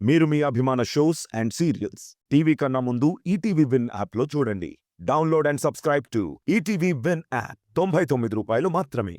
మీరు మీ అభిమాన shows and serials TV కన్నా ముందు ఈటీవీ విన్ యాప్లో చూడండి. Download and subscribe to ETV win app. 99 రూపాయలు మాత్రమే.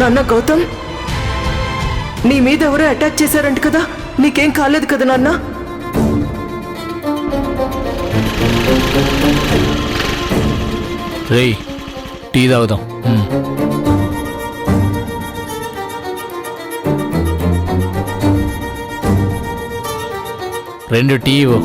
నాన్న గౌతమ్, నీ మీద ఎవరో అటాక్ చేశారంట కదా, నీకేం కాలేదు కదా నాన్న? రేయ్, టీ తాగుదాం. 2 టీ ఇవ్వు.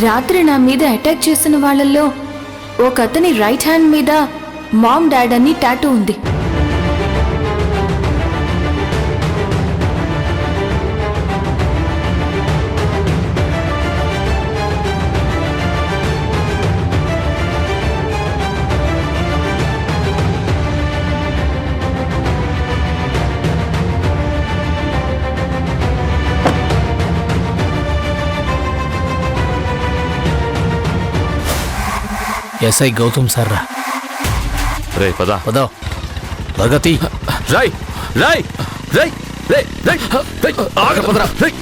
రాత్రి నా మీద అటాక్ చేసిన వాళ్ళల్లో ఒక అతని రైట్ హ్యాండ్ మీద మామ్ డాడ్ అని టాటూ ఉంది. ఎస్ఐ గౌతమ్ సార్ రా. రే పదా పదా ప్రగతి. రై రై రై రై రై రై ఆగ పదరా. రై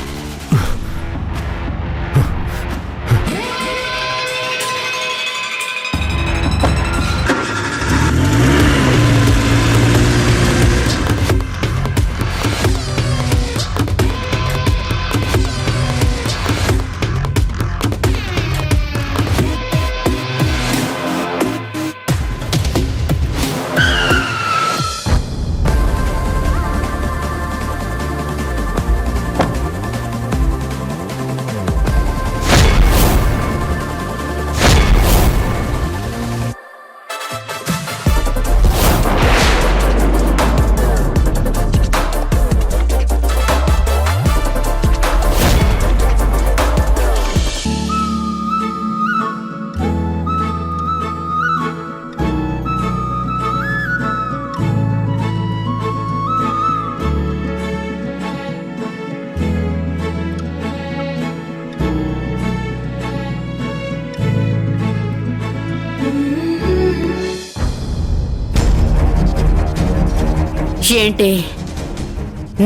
ఏంటి,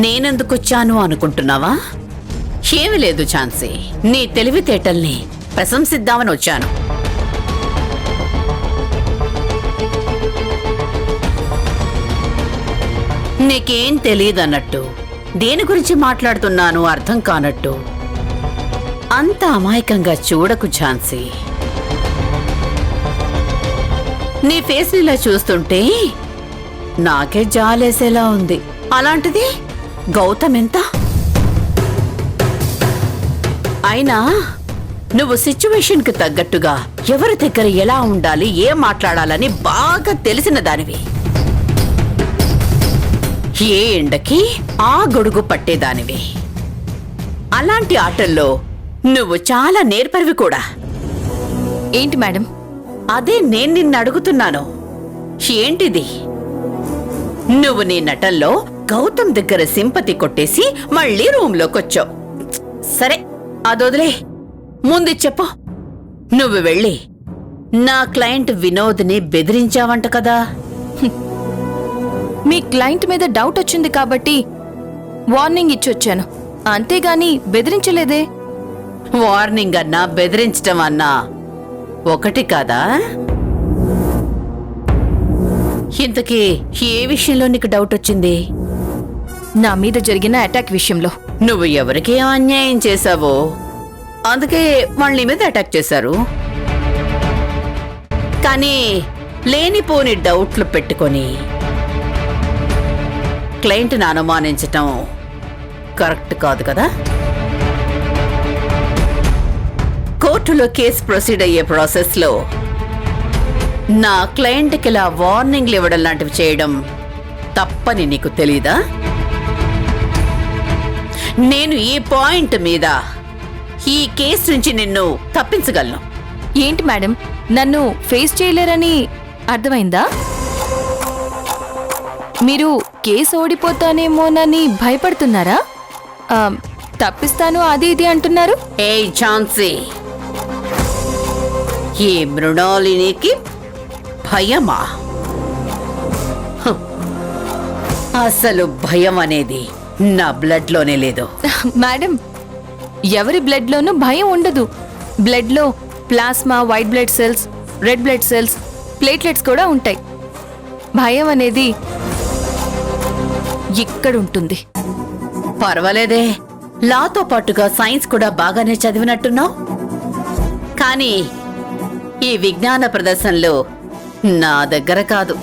నేనెందుకొచ్చాను అనుకుంటున్నావా? ఏమీ లేదు ఛాన్సీ, నీ తెలివితేటల్ని ప్రశంసిద్దామని వచ్చాను. నీకేం తెలియదన్నట్టు, దేని గురించి మాట్లాడుతున్నాను అర్థం కానట్టు అంత అమాయకంగా చూడకు ఝాన్సీ. నీ ఫేస్ ఇలా చూస్తుంటే నాకే జాలేసేలా ఉంది. అలాంటిది గౌతమ్ ఎంత? అయినా నువ్వు సిచ్యువేషన్ కి తగ్గట్టుగా ఎవరి దగ్గర ఎలా ఉండాలి, ఏం మాట్లాడాలని బాగా తెలిసిన దానివి. ఏ ఎండకి ఆ గొడుగు పట్టేదానివి. అలాంటి ఆటల్లో నువ్వు చాలా నేర్పరివి కూడా. ఏంటి మేడం? అదే నేను నిన్ను అడుగుతున్నాను. ఏంటిది? నువ్వు నీ నటంలో గౌతమ్ దగ్గర సింపతి కొట్టేసి మళ్ళీ రూమ్ లోకొచ్చావు. సరే అదొదిలే, ముందు చెప్పు. నువ్వు వెళ్ళి నా క్లయింట్ వినోద్ని బెదిరించావంట కదా? మీ క్లయింట్ మీద డౌట్ వచ్చింది కాబట్టి వార్నింగ్ ఇచ్చొచ్చాను, అంతేగాని బెదిరించలేదే. వార్నింగ్ అన్నా బెదిరించటం అన్నా ఒకటి కాదా? ఇంతకీ ఏ విషయంలో నీకు డౌట్ వచ్చింది? నా మీద జరిగిన అటాక్ విషయంలో. నువ్వు ఎవరికి అన్యాయం చేశావో అందుకే వాళ్ళ నీ మీద అటాక్ చేశారు. కానీ లేనిపోని డౌట్లు పెట్టుకొని క్లయింట్ని అనుమానించటం కరెక్ట్ కాదు కదా? కోర్టులో కేసు ప్రొసీడ్ అయ్యే ప్రాసెస్లో నా క్లయింట్కి ఇలా వార్నింగ్లు ఇవ్వడం లాంటివి చేయడం తప్పని నీకు తెలీదా? నేను ఈ పాయింట్ మీద ఈ కేసు నుంచి నిన్ను తప్పించగలను. ఏంటి మేడం, నన్ను ఫేస్ చేయలేరని అర్థమైందా? మీరు కేసు ఓడిపోతానేమోనని భయపడుతున్నారా? తప్పిస్తాను అది ఇది అంటున్నారు. ఏ ఝాన్సీ, ఈ మృణాలినికి భయమా? అసలు భయం అనేది నా బ్లడ్ లోనే లేదు. మేడం, ఎవరి బ్లడ్ లోనూ భయం ఉండదు. బ్లడ్ లో plasma, white blood cells, red blood cells, platelets కూడా ఉంటాయి. భయం అనేది ఇక్కడ ఉంటుంది. పర్వాలేదే, లాతో పాటుగా సైన్స్ కూడా బాగానే చదివినట్టున్నావు. కానీ ఈ విజ్ఞాన ప్రదర్శనలో నా దగ్గర కాదు.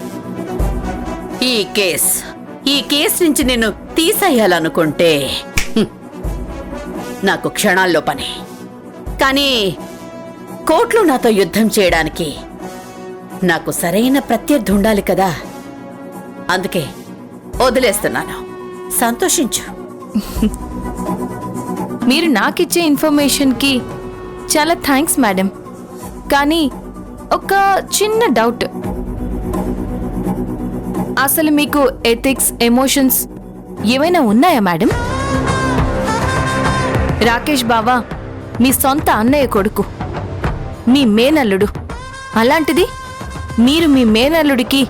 ఈ కేస్ నుంచి నేను తీసేయాలనుకుంటే నాకు క్షణాల్లో పని. కానీ కోర్టులో నాతో యుద్ధం చేయడానికి నాకు సరైన ప్రత్యర్థి ఉండాలి కదా. అందుకే వదిలేస్తున్నాను. సంతోషించు. మీరు నాకిచ్చే ఇన్ఫర్మేషన్కి చాలా థ్యాంక్స్ మేడం. కానీ ఒక చిన్న డౌట్, అసలు మీకు ఎథిక్స్, ఎమోషన్స్ ఏమైనా ఉన్నాయా మేడం? రాకేష్ బావా మీ సొంత అన్నయ్య కొడుకు, మీ మేనల్లుడు. అలాంటిది మీరు మీ మేనల్లుడికి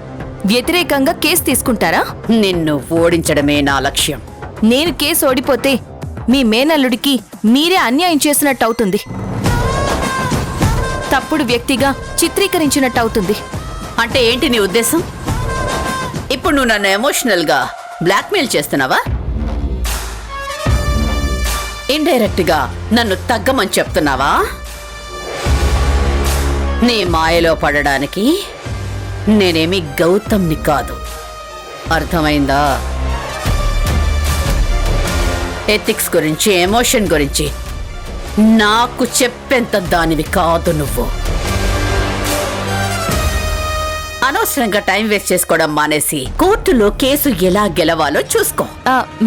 వ్యతిరేకంగా కేసు తీసుకుంటారా? నిన్ను ఓడించడమే నా లక్ష్యం. నేను కేసు ఓడిపోతే మీ మేనల్లుడికి మీరే అన్యాయం చేసినట్టు అవుతుంది, తప్పుడు వ్యక్తిగా చిత్రీకరించినట్టు అవుతుంది. అంటే ఏంటి నీ ఉద్దేశం? ఇప్పుడు నువ్వు నన్ను ఎమోషనల్ గా బ్లాక్మెయిల్ చేస్తున్నావా? ఇండైరెక్ట్ గా నన్ను తగ్గమని చెప్తున్నావా? నీ మాయలో పడడానికి నేనేమి గౌతమ్ని కాదు. అర్థమైందా? ఎథిక్స్ గురించి, ఎమోషన్ గురించి నాకు చెప్పేంత దానివి కాదు నువ్వు. అనవసరంగా టైం వేస్ట్ చేసుకోవడం మానేసి కోర్టులో కేసు ఎలా గెలవాలో చూసుకో.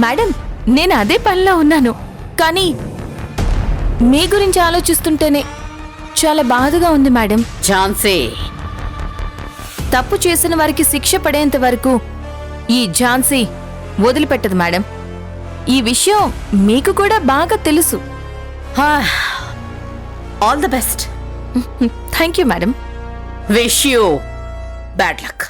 మేడం, నేను అదే పనిలో ఉన్నాను. కానీ మీ గురించి ఆలోచిస్తుంటేనే చాలా బాధగా ఉంది మేడం. ఝాన్సీ, తప్పు చేసిన వారికి శిక్ష పడేంత వరకు ఈ ఝాన్సీ వదిలిపెట్టదు మేడం. ఈ విషయం మీకు కూడా బాగా తెలుసు. All the best. Thank you madam. Wish you bad luck.